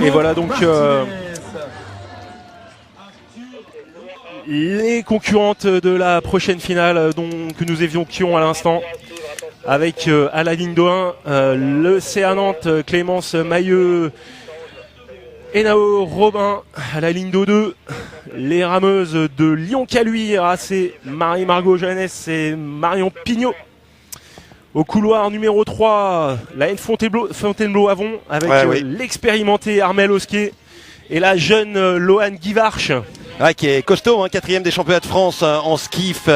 Et voilà donc les concurrentes de la prochaine finale que nous évoquions à l'instant, avec à la ligne de 1 le CA Nantes, Clémence Mailleux et Nao Robin. À la ligne de 2, les rameuses de Lyon-Caluire, AC Marie-Margot Jeannès et Marion Pignot. Au couloir numéro 3, la N Fontainebleau-Avon avec l'expérimenté Armel Osquet et la jeune Loane Guivarch. Qui est costaud, 4e des championnats de France en skiff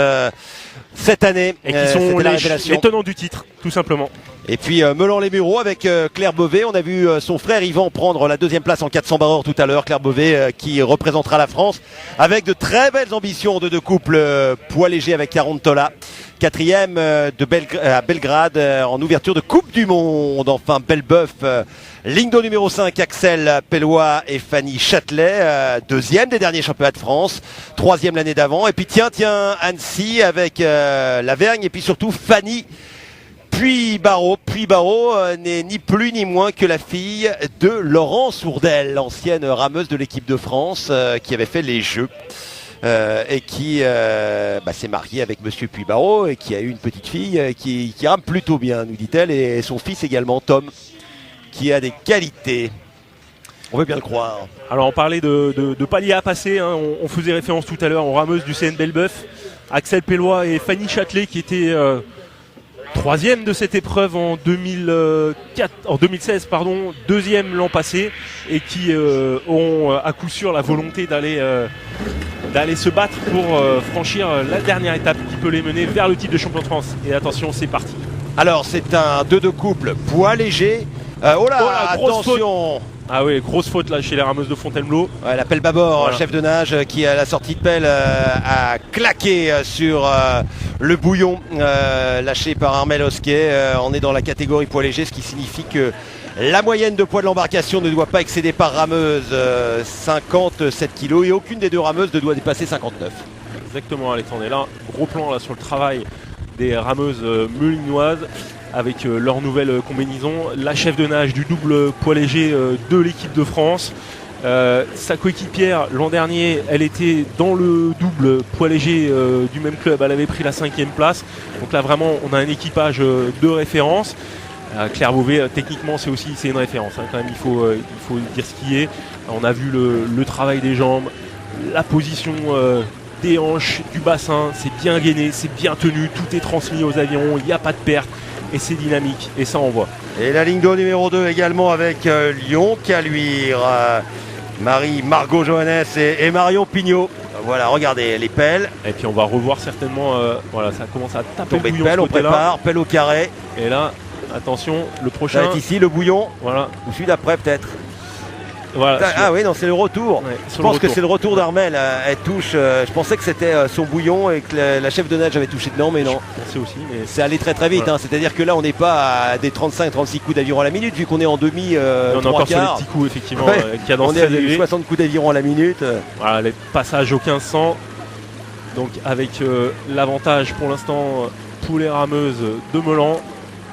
cette année. Et qui sont les tenants du titre, tout simplement. Et puis Melan-les-Mureaux avec Claire Beauvais. On a vu son frère Yvan prendre la 2e place en 400 barreurs tout à l'heure. Claire Beauvais qui représentera la France avec de très belles ambitions de deux couples poids léger avec Caron Tola. 4e à Belgrade en ouverture de Coupe du Monde. Enfin, Belbeuf, ligne de numéro 5, Axel Pellois et Fanny Châtelet. 2e des derniers championnats de France. 3e l'année d'avant. Et puis tiens, Annecy avec la Vergne. Et puis surtout Fanny Puy-Barreau n'est ni plus ni moins que la fille de Laurent Sourdel, l'ancienne rameuse de l'équipe de France qui avait fait les Jeux. Et qui s'est mariée avec Monsieur Puy-Barreau et qui a eu une petite fille qui rame plutôt bien, nous dit-elle, et son fils également, Tom, qui a des qualités. On veut bien le croire. Alors on parlait de palier à passer, on faisait référence tout à l'heure aux rameuses du CN Belbeuf, Axel Pellois et Fanny Châtelet qui étaient 3e de cette épreuve en 2016, 2e l'an passé, et qui ont à coup sûr la volonté d'aller se battre pour franchir la dernière étape qui peut les mener vers le titre de champion de France. Et attention, c'est parti. Alors c'est un 2-2 couple poids léger. Attention. Ah oui, grosse faute là chez les rameuses de Fontainebleau. La pelle bâbord, chef de nage qui à la sortie de pelle a claqué sur le bouillon lâché par Armel Osquet. On est dans la catégorie poids léger, ce qui signifie que la moyenne de poids de l'embarcation ne doit pas excéder par rameuse 57 kg et aucune des deux rameuses ne doit dépasser 59. Exactement, Alexandre. Et là, gros plan là sur le travail des rameuses melinoises avec leur nouvelle combinaison. La chef de nage du double poids léger de l'équipe de France. Sa coéquipière l'an dernier, elle était dans le double poids léger du même club. Elle avait pris la 5e place. Donc là vraiment, on a un équipage de référence. Claire Beauvais, techniquement, c'est une référence. Quand même, il faut dire ce qui est. On a vu le travail des jambes, la position des hanches, du bassin. C'est bien gainé, c'est bien tenu. Tout est transmis aux avirons. Il n'y a pas de perte. Et c'est dynamique, et ça on voit. Et la ligne d'eau numéro 2 également avec Lyon-Caluire, Marie-Margot Joannès et Marion Pignot. Voilà, regardez les pelles. Et puis on va revoir certainement, ça commence à taper tomber le bouillon. De pelle, on prépare, pelle au carré. Et là, attention, le prochain. Ça va être ici, le bouillon. Voilà. Ou celui d'après peut-être. Voilà, oui, non, c'est le retour. Ouais, je pense que c'est le retour d'Armel. Elle touche. Je pensais que c'était son bouillon et que la chef de nage avait touché dedans, mais non. C'est aussi. Mais c'est allé très très vite. Voilà. C'est-à-dire que là, on n'est pas à des 35-36 coups d'aviron à la minute, vu qu'on est en demi. On est encore sur les petits coups, effectivement. On est à 60 coups d'aviron à la minute. Voilà, les passages au 1500. Donc avec l'avantage pour l'instant pour les rameuses de Melan.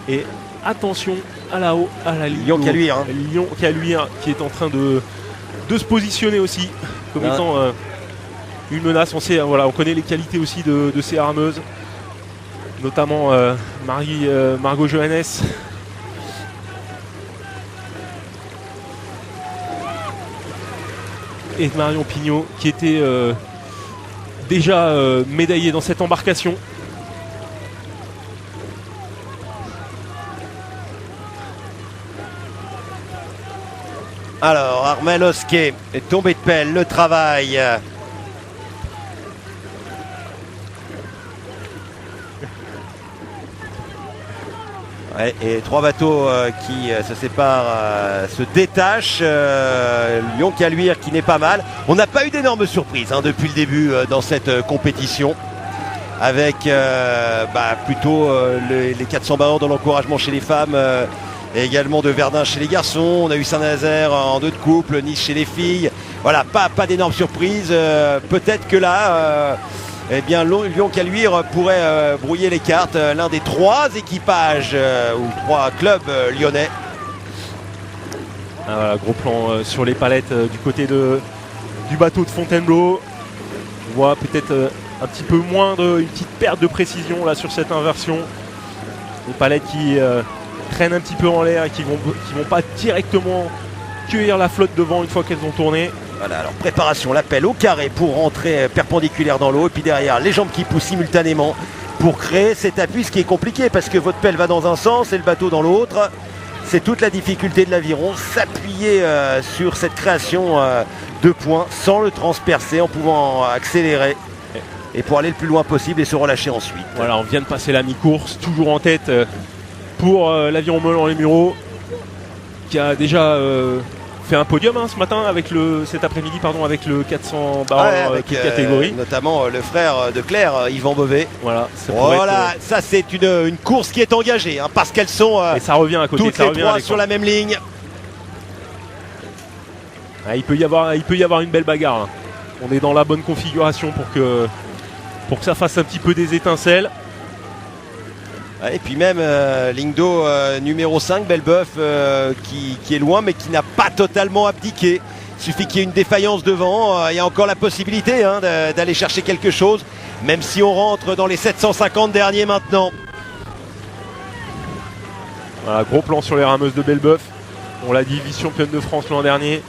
Et attention à là-haut, à la ligne. Lyon-Caluire. Lyon-Caluire qui est en train de se positionner aussi comme étant une menace. On sait, on connaît les qualités aussi de ces rameuses, notamment Margot Joannès. Et Marion Pignot qui était déjà médaillée dans cette embarcation. Alors, Armel Osquet est tombé de pelle, le travail. Ouais, et trois bateaux qui se séparent, se détachent. Lyon-Caluire qui n'est pas mal. On n'a pas eu d'énormes surprises depuis le début dans cette compétition. Avec plutôt les 400 barreurs dans l'encouragement chez les femmes. Et également de Verdun chez les garçons. On a eu Saint-Nazaire en 2 de couple, Nice chez les filles. Voilà, pas d'énormes surprises. Peut-être que là, Lyon-Caluire pourrait brouiller les cartes. L'un des 3 équipages ou 3 clubs lyonnais. Voilà, gros plan sur les palettes du côté du bateau de Fontainebleau. On voit peut-être un petit peu moins une petite perte de précision là sur cette inversion. Les palettes qui traînent un petit peu en l'air et qui vont pas directement cueillir la flotte devant une fois qu'elles ont tourné. Voilà, alors préparation, l'appel au carré pour rentrer perpendiculaire dans l'eau, et puis derrière les jambes qui poussent simultanément pour créer cet appui, ce qui est compliqué parce que votre pelle va dans un sens et le bateau dans l'autre. C'est toute la difficulté de l'aviron, s'appuyer sur cette création de points sans le transpercer, en pouvant accélérer et pour aller le plus loin possible et se relâcher ensuite. Voilà, on vient de passer la mi-course, toujours en tête pour l'aviron Meulan-les-Mureaux, qui a déjà fait un podium ce matin cet après-midi avec le 400 barres avec catégorie. Notamment le frère de Claire, Yvan Beauvais. Voilà, ça c'est une course qui est engagée parce qu'elles sont et ça revient à côté, toutes les trois sur la même ligne. Il peut y avoir une belle bagarre. On est dans la bonne configuration pour que ça fasse un petit peu des étincelles. Et puis même ligne d'eau numéro 5, Belbeuf, qui est loin mais qui n'a pas totalement abdiqué. Il suffit qu'il y ait une défaillance devant, il y a encore la possibilité d'aller chercher quelque chose, même si on rentre dans les 750 derniers maintenant. Voilà, gros plan sur les rameuses de Belbeuf. On l'a dit, vice-championne de France l'an dernier.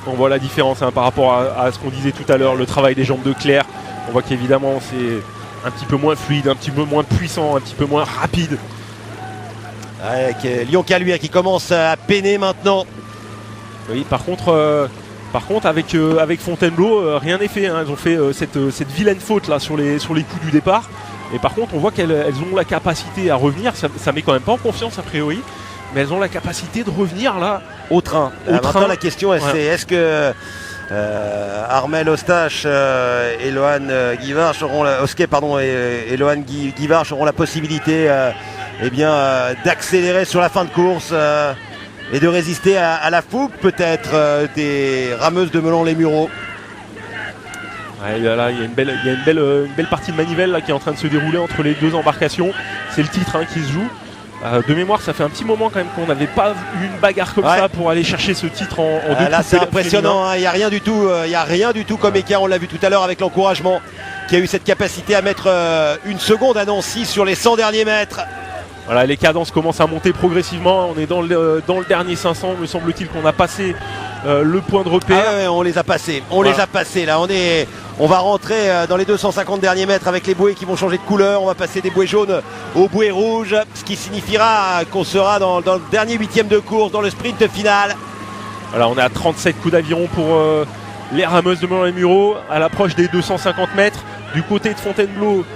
On voit la différence par rapport à ce qu'on disait tout à l'heure, le travail des jambes de Claire. On voit qu'évidemment c'est un petit peu moins fluide, un petit peu moins puissant, un petit peu moins rapide. Avec Lyon Caluire qui commence à peiner maintenant. Oui, par contre avec Fontainebleau, rien n'est fait. Elles ont fait cette vilaine faute là sur les coups du départ. Et par contre, on voit qu'elles ont la capacité à revenir. Ça met quand même pas en confiance a priori, mais elles ont la capacité de revenir là au train. Maintenant, la question c'est est-ce que Armel Ostache et Lohan Guivarch auront et Lohan Guivarch auront la possibilité d'accélérer sur la fin de course et de résister à la fougue peut-être des rameuses de Meulan-les-Mureaux. Il y a une belle partie de manivelle là, qui est en train de se dérouler entre les deux embarcations. C'est le titre qui se joue. De mémoire, ça fait un petit moment quand même qu'on n'avait pas eu une bagarre comme ça pour aller chercher ce titre en deux. Là, c'est impressionnant. Il n'y a rien du tout comme écart. On l'a vu tout à l'heure avec l'encouragement qui a eu cette capacité à mettre une seconde à Nancy sur les 100 derniers mètres. Voilà, les cadences commencent à monter progressivement. On est dans le dernier 500, me semble-t-il qu'on a passé le point de repère. On les a passés. Les a passés là. On va rentrer dans les 250 derniers mètres avec les bouées qui vont changer de couleur. On va passer des bouées jaunes aux bouées rouges, ce qui signifiera qu'on sera dans le dernier 8e de course, dans le sprint final. Voilà, on est à 37 coups d'aviron pour les rameuses de Meulan-les-Mureaux à l'approche des 250 mètres. Du côté de Fontainebleau,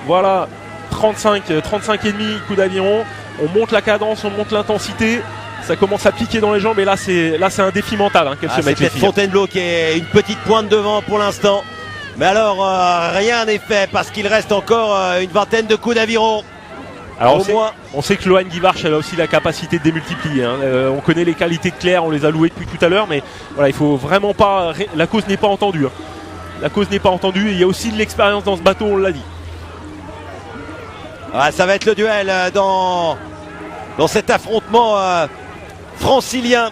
voilà, 35 et demi coups d'aviron. On monte la cadence, on monte l'intensité. Ça commence à piquer dans les jambes et là c'est un défi mental qu'elle se met. C'est Fontainebleau qui est une petite pointe devant pour l'instant. Mais alors rien n'est fait parce qu'il reste encore une vingtaine de coups d'aviron. Alors on sait que Lohan Guivarch a aussi la capacité de démultiplier. On connaît les qualités de Claire, on les a louées depuis tout à l'heure, mais voilà, il faut vraiment pas. La cause n'est pas entendue. La cause n'est pas entendue et il y a aussi de l'expérience dans ce bateau, on l'a dit. Ça va être le duel dans cet affrontement francilien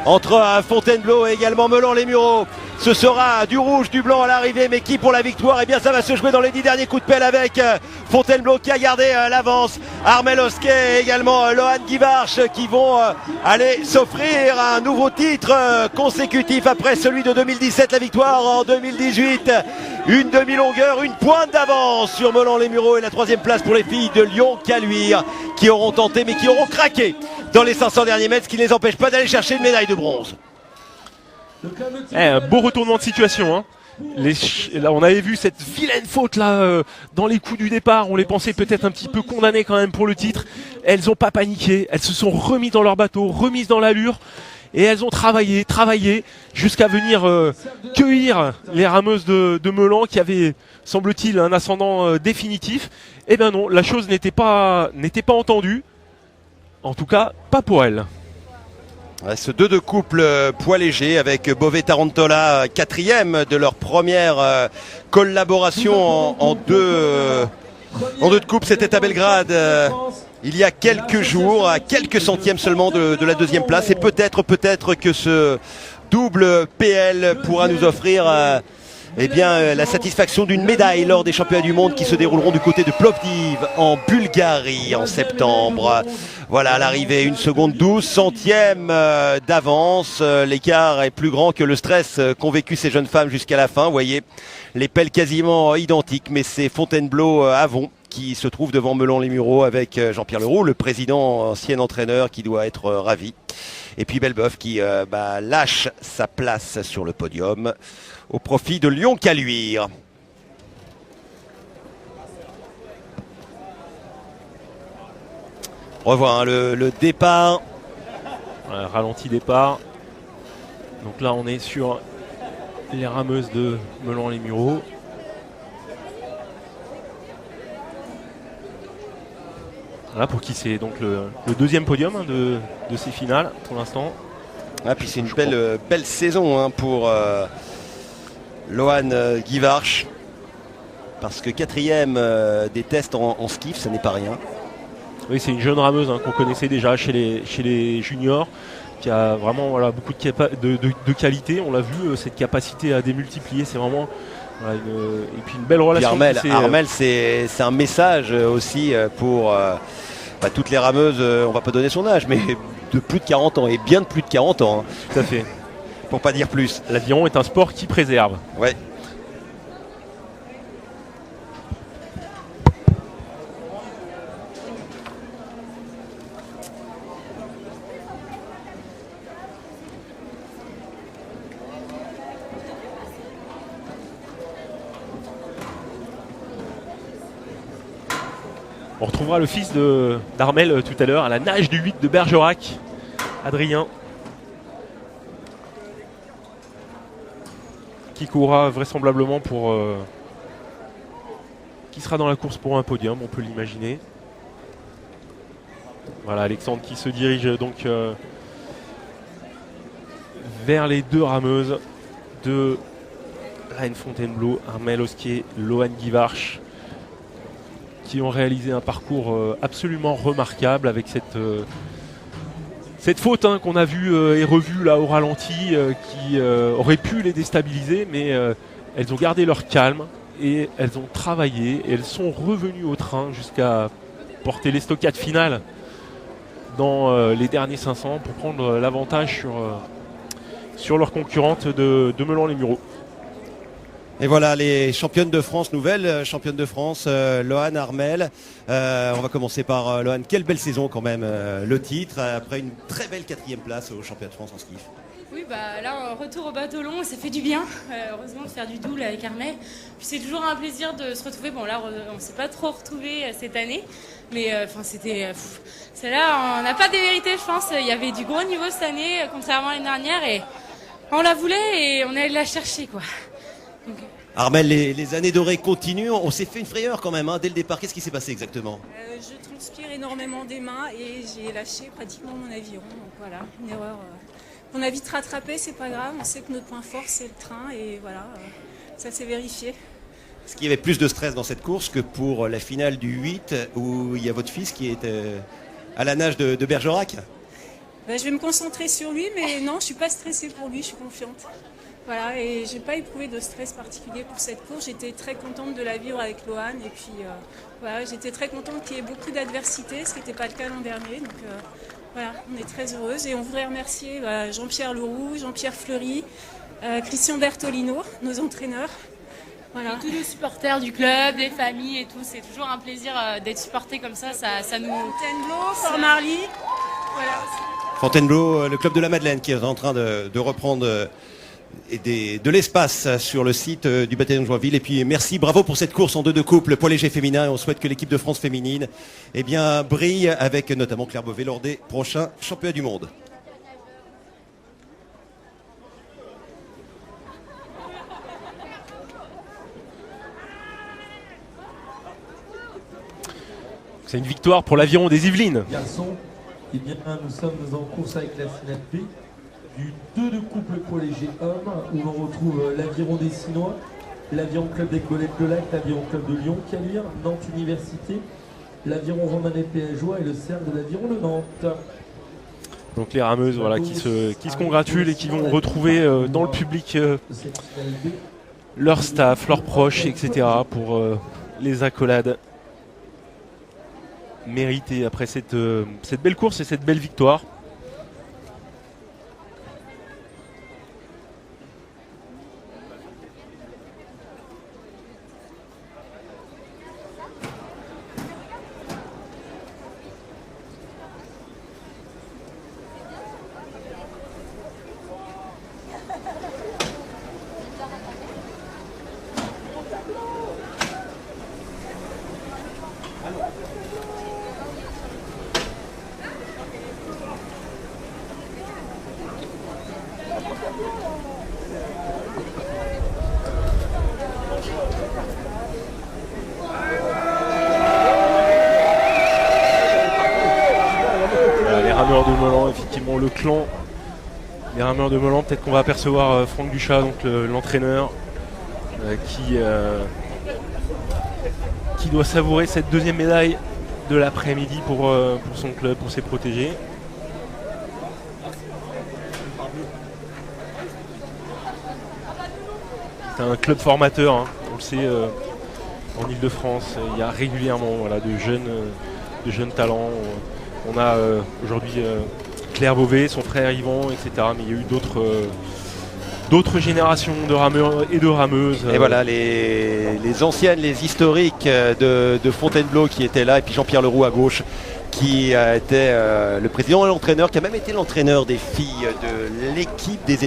entre Fontainebleau et également Meulan-les-Mureaux. Ce sera du rouge, du blanc à l'arrivée, mais qui pour la victoire? Ça va se jouer dans les 10 derniers coups de pelle avec Fontainebleau qui a gardé l'avance. Armel Osquet et également Lohan Guivarch qui vont aller s'offrir un nouveau titre consécutif après celui de 2017, la victoire en 2018. Une demi-longueur, une pointe d'avance sur Meulan-les-Mureaux et la 3e place pour les filles de Lyon Caluire qui auront tenté mais qui auront craqué dans les 500 derniers mètres, ce qui ne les empêche pas d'aller chercher une médaille de bronze. Un beau retournement de situation. Là, on avait vu cette vilaine faute là dans les coups du départ. On les pensait peut-être un petit peu condamnées quand même pour le titre. Elles n'ont pas paniqué. Elles se sont remises dans leur bateau, remises dans l'allure. Et elles ont travaillé jusqu'à venir cueillir les rameuses de Meulan qui avaient, semble-t-il, un ascendant définitif. Eh bien non, la chose n'était pas entendue. En tout cas, pas pour elles. Ce 2 de couple poids léger avec Beauvais Tarantola 4e de leur première collaboration en deux de couple. C'était à Belgrade il y a quelques jours, à quelques centièmes seulement de la deuxième place. Et peut-être que ce double PL pourra nous offrir la satisfaction d'une médaille lors des championnats du monde qui se dérouleront du côté de Plovdiv en Bulgarie en septembre. Voilà, à l'arrivée, 1 seconde 12 centièmes d'avance. L'écart est plus grand que le stress qu'ont vécu ces jeunes femmes jusqu'à la fin. Vous voyez, les pelles quasiment identiques, mais c'est Fontainebleau-Avon qui se trouve devant Melon-les-Mureaux avec Jean-Pierre Leroux, le président, ancien entraîneur, qui doit être ravi. Et puis Belbeuf qui lâche sa place sur le podium au profit de Lyon-Caluire. On revoit le départ. Ralenti départ. Donc là on est sur les rameuses de Melon-les-Mureaux. Voilà, pour qui c'est donc le deuxième podium de ces finales pour l'instant. Ah, puis c'est une belle saison pour Loan Givarch. Parce que 4e des tests en skiff, ça n'est pas rien. Oui, c'est une jeune rameuse qu'on connaissait déjà chez les juniors, qui a vraiment beaucoup de qualité. On l'a vu, cette capacité à démultiplier, c'est vraiment et puis une belle relation. Armel, c'est un message aussi pour toutes les rameuses, on va pas donner son âge, mais de plus de 40 ans, et bien de plus de 40 ans. Tout à fait. Pour pas dire plus. L'aviron est un sport qui préserve. Ouais. On retrouvera le fils d'Armel tout à l'heure à la nage du 8 de Bergerac, Adrien, qui courra vraisemblablement qui sera dans la course pour un podium, on peut l'imaginer. Voilà, Alexandre qui se dirige donc vers les deux rameuses de Reine Fontainebleau, Armel Osquier, Loan Givarch, qui ont réalisé un parcours absolument remarquable avec cette faute qu'on a vue et revue là au ralenti qui aurait pu les déstabiliser, mais elles ont gardé leur calme et elles ont travaillé et elles sont revenues au train jusqu'à porter l'estocade finale dans les derniers 500 pour prendre l'avantage sur leurs concurrentes de Melon-les-Mureaux. Et voilà les championnes de France, nouvelles championnes de France, Loan, Armel. On va commencer par Loan. Quelle belle saison quand même, le titre, après une très belle 4e place au championnat de France en skiff. Oui, là, retour au bateau long, ça fait du bien. Heureusement de faire du double avec Armel. Puis c'est toujours un plaisir de se retrouver. Bon, là, on ne s'est pas trop retrouvés cette année. Mais c'était. Celle-là, on n'a pas démérité, je pense. Il y avait du gros niveau cette année, contrairement à l'année dernière. Et on la voulait et on est allé la chercher, quoi. Donc, Armel, les années dorées continuent. On s'est fait une frayeur quand même dès le départ. Qu'est-ce qui s'est passé exactement? Je transpire énormément des mains et j'ai lâché pratiquement mon aviron. Donc voilà, une erreur qu'on a vite rattrapée, c'est pas grave. On sait que notre point fort c'est le train et voilà, ça s'est vérifié. Est-ce qu'il y avait plus de stress dans cette course que pour la finale du 8 où il y a votre fils qui est à la nage de Bergerac? Je vais me concentrer sur lui, mais non, je suis pas stressée pour lui, je suis confiante. Voilà, et j'ai pas éprouvé de stress particulier pour cette course. J'étais très contente de la vivre avec Loan et puis voilà, j'étais très contente qu'il y ait beaucoup d'adversité, ce qui n'était pas le cas l'an dernier. Donc voilà, on est très heureuse et on voudrait remercier Jean-Pierre Leroux, Jean-Pierre Fleury, Christian Bertolino, nos entraîneurs. Voilà. Et tous les supporters du club, les familles et tout, c'est toujours un plaisir d'être supporté comme ça, ça nous... Fontainebleau, Fort-Marly, voilà. Fontainebleau, le club de la Madeleine qui est en train de reprendre de l'espace sur le site du bataillon de Joinville. Et puis merci, bravo pour cette course en 2 de couple poids léger féminin. Et on souhaite que l'équipe de France féminine brille avec notamment Claire Beauvais lors des prochains championnats du monde. C'est une victoire pour l'aviron des Yvelines. Garçons, eh bien, nous sommes en course avec la finale B du 2 de couple poids léger homme, où l'on retrouve l'aviron des Sinois, l'aviron club des Golettes de Lac, l'aviron club de Lyon, Caluire, Nantes Université, l'aviron romanais Péageois et le cerf de l'aviron de Nantes. Donc les rameuses voilà, qui se congratulent et qui vont retrouver dans le public leur staff, leurs proches, etc. pour les accolades méritées après cette belle course et cette belle victoire. De Meulan, effectivement le clan des rameurs de Meulan, peut-être qu'on va apercevoir Franck Duchat, donc l'entraîneur qui doit savourer cette deuxième médaille de l'après-midi pour son club, pour ses protégés. C'est un club formateur, hein, on le sait, en Ile-de-France, il y a régulièrement de jeunes talents. On a aujourd'hui Claire Beauvais, son frère Yvan, etc. Mais il y a eu d'autres générations de rameurs et de rameuses. Et voilà, les anciennes, les historiques de Fontainebleau qui étaient là, et puis Jean-Pierre Leroux à gauche, qui était le président et l'entraîneur, qui a même été l'entraîneur des filles de l'équipe des